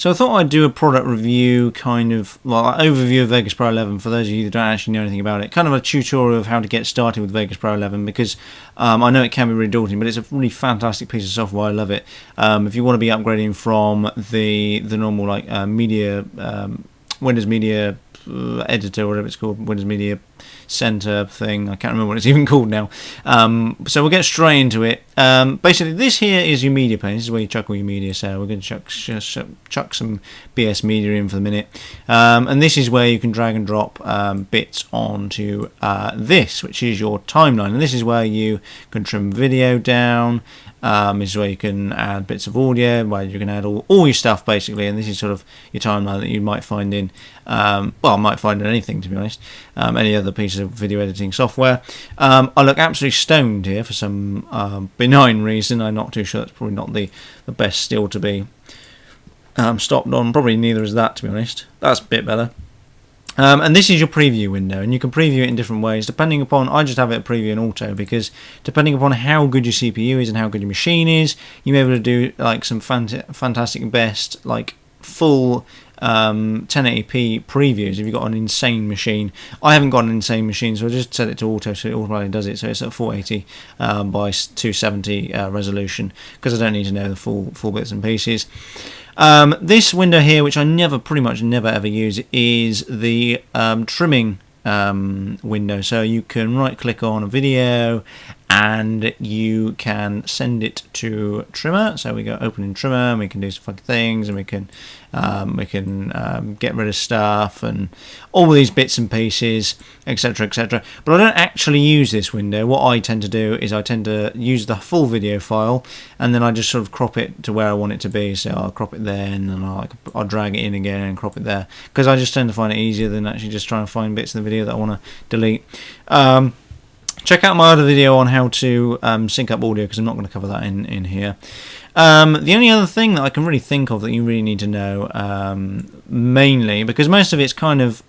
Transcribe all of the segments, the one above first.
So I thought I'd do a product review, kind of overview of Vegas Pro 11 for those of you that don't actually know anything about it. Kind of a tutorial of how to get started with Vegas Pro 11 because I know it can be really daunting, but it's a really fantastic piece of software. I love it. If you want to be upgrading from the normal media Windows Media Editor, whatever it's called, Windows Media Center thing, I can't remember what it's even called now. So we'll get straight into it. Basically, this here is your media pane. This is where you chuck all your media. So we're going to chuck some BS media in for the minute, and this is where you can drag and drop bits onto this, which is your timeline, and this is where you can trim video down. This is where you can add bits of audio, where you can add all your stuff basically, and this is sort of your timeline that you might find in, might find in anything, to be honest, any other piece of video editing software. I look absolutely stoned here for some benign reason. I'm not too sure. That's probably not the best still to be stopped on. Probably neither is that, to be honest. That's a bit better. And this is your preview window, and you can preview it in different ways depending upon. I just have it preview in auto because depending upon how good your CPU is and how good your machine is, you may be able to do like some fantastic best like full 1080p previews if you've got an insane machine. I haven't got an insane machine, so I just set it to auto, so it automatically does it. So it's at 480 by 270 resolution because I don't need to know the full bits and pieces. This window here, which I pretty much never ever use, is the trimming window. So you can right click on a video and you can send it to trimmer. So we go open in trimmer and we can do some funky things, and we can get rid of stuff and all these bits and pieces, etc, etc. But I don't actually use this window. What I tend to do is I tend to use the full video file, and then I just sort of crop it to where I want it to be. So I'll crop it there, and then I'll drag it in again and crop it there, because I just tend to find it easier than actually just trying to find bits of the video that I want to delete. Check out my other video on how to sync up audio, because I'm not going to cover that in here. The only other thing that I can really think of that you really need to know, mainly, because most of it's kind of,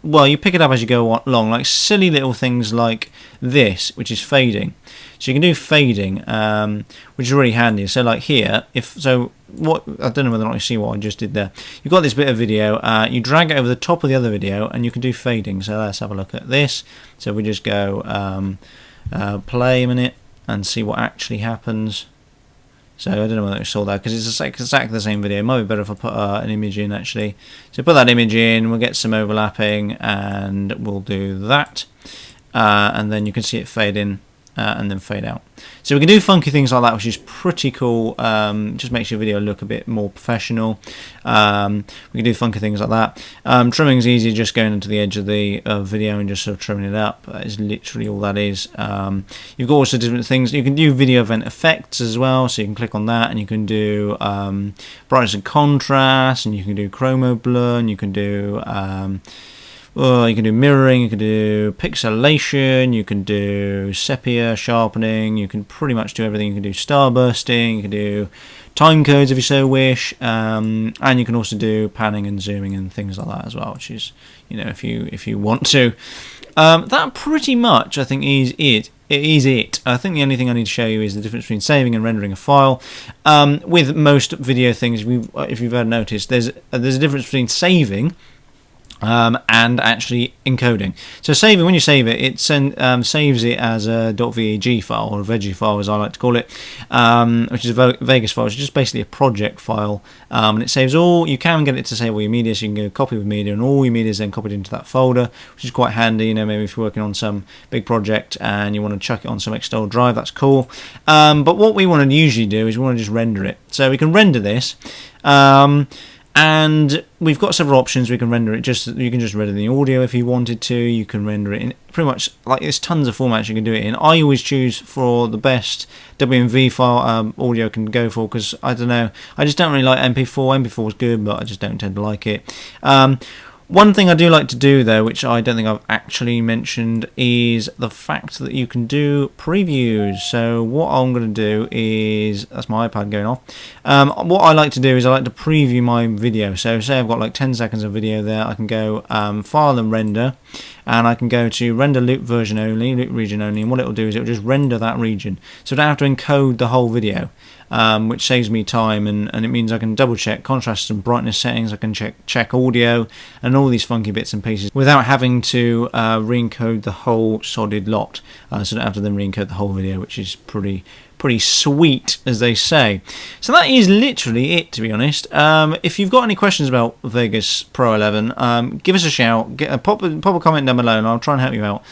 well, you pick it up as you go along, like silly little things like this, which is fading. So you can do fading, which is really handy. So like here, I don't know whether or not you see what I just did there. You've got this bit of video, you drag it over the top of the other video, and you can do fading. So let's have a look at this. So we just go play a minute and see what actually happens. So I don't know whether you saw that, because it's exactly the same video. It might be better if I put an image in, actually. So put that image in, we'll get some overlapping, and we'll do that. And then you can see it fade in and then fade out. So we can do funky things like that, which is pretty cool. Just makes your video look a bit more professional. We can do funky things like that. Trimming is easy, just going into the edge of the video and just sort of trimming it up. That is literally all that is. You've got also different things. You can do video event effects as well, so you can click on that, and you can do brightness and contrast, and you can do chroma blur, and you can do mirroring, you can do pixelation, you can do sepia sharpening, you can pretty much do everything. You can do starbursting, you can do time codes if you so wish, and you can also do panning and zooming and things like that as well, which is, if you want to. That pretty much, I think, is it. I think the only thing I need to show you is the difference between saving and rendering a file. With most video things, if you've ever noticed, there's a difference between saving and actually encoding. So saving, when you save it, it saves it as a .veg file, or a veggie file as I like to call it, which is a Vegas file, which is just basically a project file, and it saves all. You can get it to save all your media, so you can go copy with media, and all your media is then copied into that folder, which is quite handy. Maybe if you're working on some big project and you want to chuck it on some external drive, that's cool. But what we want to usually do is we want to just render it. So we can render this. And we've got several options. We can render it you can just render the audio if you wanted to. You can render it in pretty much, like, there's tons of formats you can do it in. I always choose for the best WMV file audio can go for, because I don't know, I just don't really like MP4. MP4 is good, but I just don't tend to like it. One thing I do like to do, though, which I don't think I've actually mentioned, is the fact that you can do previews. So what I'm going to do is, that's my iPad going off, what I like to do is I like to preview my video. So say I've got like 10 seconds of video there, I can go file and render, and I can go to render loop version only, loop region only, and what it will do is it will just render that region. So I don't have to encode the whole video. which saves me time, and it means I can double check contrast and brightness settings. I can check audio and all these funky bits and pieces without having to re-encode the whole solid lot. So I don't have to then re-encode the whole video, which is pretty sweet, as they say. So that is literally it, to be honest. If you've got any questions about Vegas Pro 11, give us a shout. Pop a comment down below and I'll try and help you out.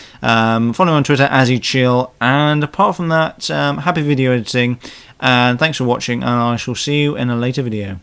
Follow me on Twitter, AzzyChill, and apart from that, happy video editing, and thanks for watching, and I shall see you in a later video.